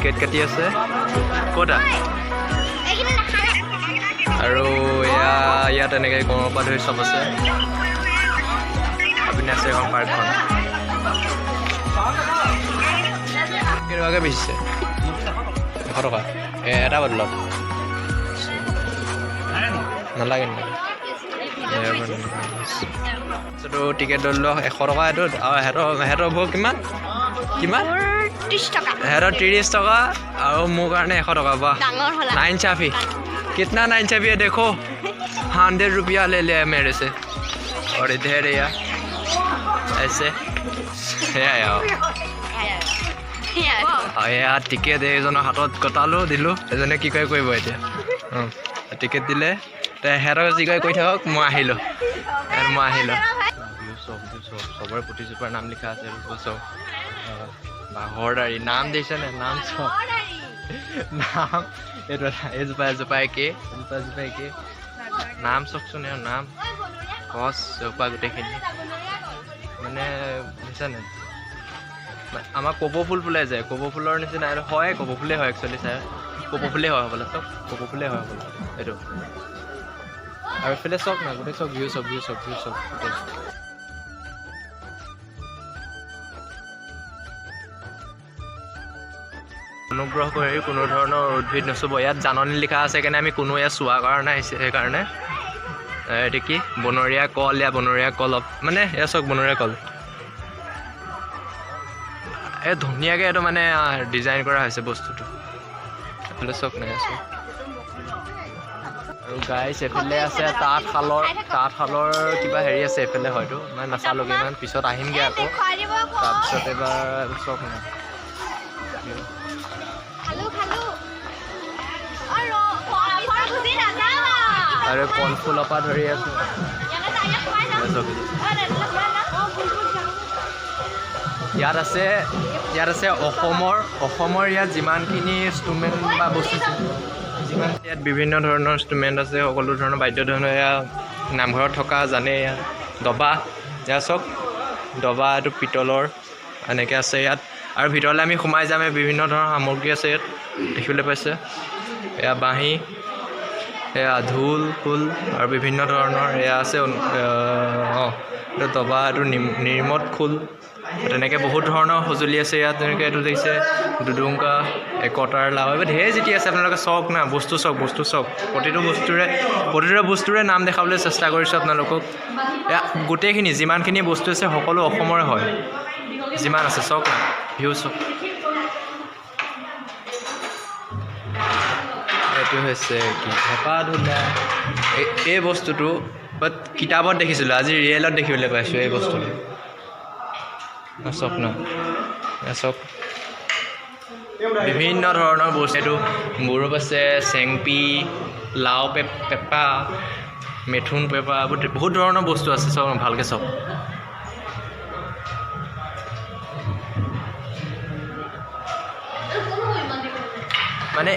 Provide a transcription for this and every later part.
ticket কাটি আছে ক'তা আৰু ইয়াত এনেকৈ গৰমৰ পৰা ধৰি চব আছে আপুনি আছে এখন পাৰ্কখন কেনেকুৱাকৈ বেচিছে 100 টকা এটা বটলত নালাগে তো টিকেট ধৰিলোঁ 100 টকা এইটোত আৰু সিহঁতৰ ভোগ কিমান কিমান 30 টকা সিহঁতৰ 30 টকা আৰু মোৰ কাৰণে 100 টকা বা नाइंसाफ़ी कितना नाइंसाफ़ी है देखो 100 रुपया ले लिया है मेरे से और इधर या ऐसे यार टिकेट एजনৰ হাতত কটালোঁ দিলোঁ এজনে কি কয় কৰিব এতিয়া টিকেট দিলে সিহঁতক যি কয় কৈ থাকক মই আহিলোঁ চবৰে প্ৰতিযোগিতাৰ নাম লিখা আছে চব বাঁহৰ দাড়ি নাম দিছেনে নাম চব নাম এইটো এজোপা একে নাম চাওকচোন ইয়াৰ নাম গছ জোপা গোটেইখিনি মানে বুজিছানে আমাৰ কপৌ ফুল ফুলাই যায় কপৌ ফুলৰ নিচিনা এইটো হয় কপৌ ফুলেই হয় একচুৱেলি ছাৰ কপৌ ফুলেই হয় হ'বলা চব কপৌ ফুলেই হয় হ'বলা এইটো আৰু এইফালে চব না গোটেই চব ভিউ চব গোটেই অনুগ্ৰহ কৰি কোনো ধৰণৰ উদ্ভিদ নচুব ইয়াত জাননী লিখা আছে কাৰণে আমি কোনো ইয়াত চোৱা কাৰণে আহিছে সেইকাৰণে এইটো কি বনৰীয়া কল বনৰীয়া কল মানে এয়া চাওক বনৰীয়া কল এই ধুনীয়াকৈ এইটো মানে ডিজাইন কৰা হৈছে বস্তুটো এইফালে চাওক নাই আছোঁ আৰু গাইছ এইফালে আছে তাঁতশালৰ কিবা হেৰি আছে এইফালে হয়তো মই নাচালোগৈ ইমান পিছত আহিমগৈ আকৌ তাৰপিছত এবাৰ চাওক নাই আৰু কল ফুলৰ পৰা ধৰি আছোঁ ইয়াত আছে অসমৰ ইয়াত যিমানখিনি ইনষ্ট্ৰুমেণ্ট বা বস্তু যিমান ইয়াত বিভিন্ন ধৰণৰ ইনষ্ট্ৰুমেণ্ট আছে সকলো ধৰণৰ বাদ্যযন্ত্ৰ এয়া নামঘৰত থকা জানে ইয়াত দবা এয়া চাওক দবা এইটো পিতলৰ এনেকৈ আছে ইয়াত আৰু ভিতৰলৈ আমি সোমাই যাম বিভিন্ন ধৰণৰ সামগ্ৰী আছে ইয়াত দেখিবলৈ পাইছে এয়া বাঁহী এয়া ঢোল খোল আৰু বিভিন্ন ধৰণৰ এয়া আছে এইটো দবা এইটো নিৰ্মত খোল তেনেকৈ বহুত ধৰণৰ সঁজুলি আছে ইয়াত যেনেকৈ এইটো দেখিছে দুডুংকা একতাৰ লাও এইবোৰ ঢেৰ যেতি আছে আপোনালোকে চাওক না বস্তু চাওক প্ৰতিটো বস্তুৰে নাম দেখাবলৈ চেষ্টা কৰিছোঁ আপোনালোকক এয়া গোটেইখিনি যিমানখিনি বস্তু আছে সকলো অসমৰে হয় যিমান আছে চাওক না ভিউ চাওক এইটো হৈছে কি হেঁপাহ ধুলা এই বস্তুটো বাট কিতাপত দেখিছিলোঁ আজি ৰিয়েলত দেখিবলৈ পাইছোঁ এই বস্তুটো চাওক না চাওক বিভিন্ন ধৰণৰ বস্তু এইটো মুৰুপ আছে চেংপি লাও পেঁপা মেথুন পেঁপা বহুত ধৰণৰ বস্তু আছে চাওক ভালকৈ চাওক মানে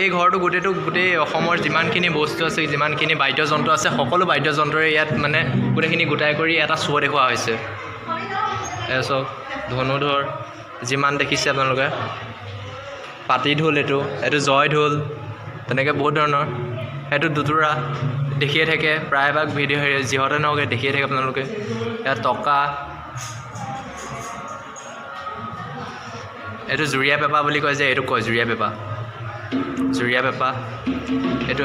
এই ঘৰটো গোটেই অসমৰ যিমানখিনি বস্তু আছে যিমানখিনি বাদ্যযন্ত্ৰ আছে সকলো বাদ্যযন্ত্ৰৰে ইয়াত মানে গোটেইখিনি গোটাই কৰি এটা শ্ব' দেখুওৱা হৈছে চাওক ধনুধৰ যিমান দেখিছে আপোনালোকে পাতি ঢোল এইটো জয় ঢোল তেনেকৈ বহুত ধৰণৰ সেইটো দুটুৰা দেখিয়ে থাকে প্ৰায়ভাগ ভিডিঅ' হেৰি যিহঁতে নহওক দেখিয়ে থাকে আপোনালোকে ইয়াত টকা এইটো জুৰীয়া পেঁপা বুলি কয় যে এইটো কয় জুৰীয়া পেঁপা এইটো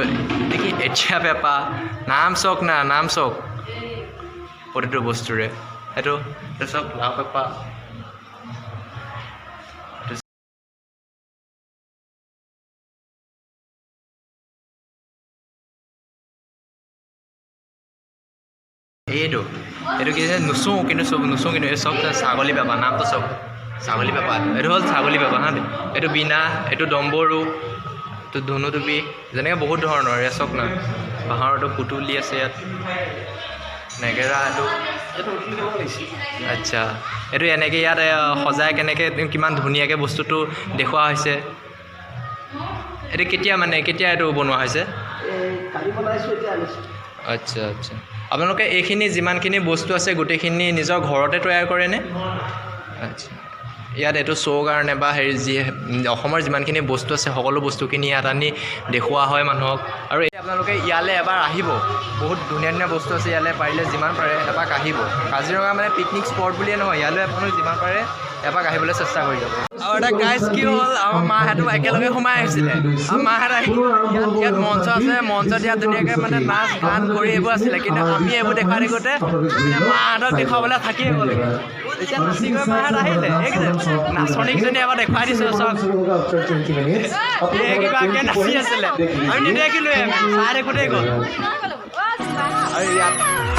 দেখি এচিয়া পেঁপা নাম চাওক প্ৰতিটো বস্তুৰে এইটো চাওক লাও পেঁপা এইটো কি নুচোঁ কিন্তু এই চব ছাগলী পেঁপা নামটো চাওক ছাগলী পেঁপা এইটো হ'ল ছাগলী পেঁপা হা এইটো বীণা এইটো ডম্বৰু এইটো ধনুটুপি যেনেকৈ বহুত ধৰণৰ এয়া চাওক না বাঁহৰটো পুতুলি আছে ইয়াত নেগেৰা এইটো আচ্ছা এইটো এনেকৈ ইয়াত সজাই কেনেকৈ কিমান ধুনীয়াকৈ বস্তুটো দেখুওৱা হৈছে এইটো কেতিয়া এইটো বনোৱা হৈছে আচ্ছা আপোনালোকে এইখিনি যিমানখিনি বস্তু আছে গোটেইখিনি নিজৰ ঘৰতে তৈয়াৰ কৰেনে আচ্ছা ইয়াত এইটো শ্ব' কাৰণে বা হেৰি যি অসমৰ যিমানখিনি বস্তু আছে সকলো বস্তুখিনি ইয়াত আনি দেখুওৱা হয় মানুহক আৰু আপোনালোকে ইয়ালৈ এবাৰ আহিব বহুত ধুনীয়া ধুনীয়া বস্তু আছে ইয়ালৈ পাৰিলে যিমান পাৰে এপাক আহিব কাজিৰঙা মানে পিকনিক স্পট বুলিয়ে নহয় ইয়ালৈ আপোনালোকে যিমান পাৰে এপাক আহিবলৈ চেষ্টা কৰি যাব আৰু এটা গাইজ কি হ'ল আমাৰ মাহঁতো একেলগে সোমাই আহিছিলে আৰু মাহঁত আহি ইয়াত মঞ্চ আছে মঞ্চত ইয়াত ধুনীয়াকৈ মানে নাচ গান কৰি এইবোৰ আছিলে কিন্তু আমি এইবোৰ দেখুৱাই থাকোঁতে মাহঁতক দেখুৱাবলৈ থাকিয়ে গ'ল এতিয়া নাচি গৈ মাহঁত আহিলে নাচনীকেইজনী এবাৰ দেখুৱাই দিছোঁ চাওক কিবাকৈ নাচি আছিলে আমি নেদেখিলোৱে চাই থাকোঁতেই গ'ল আৰু ইয়াত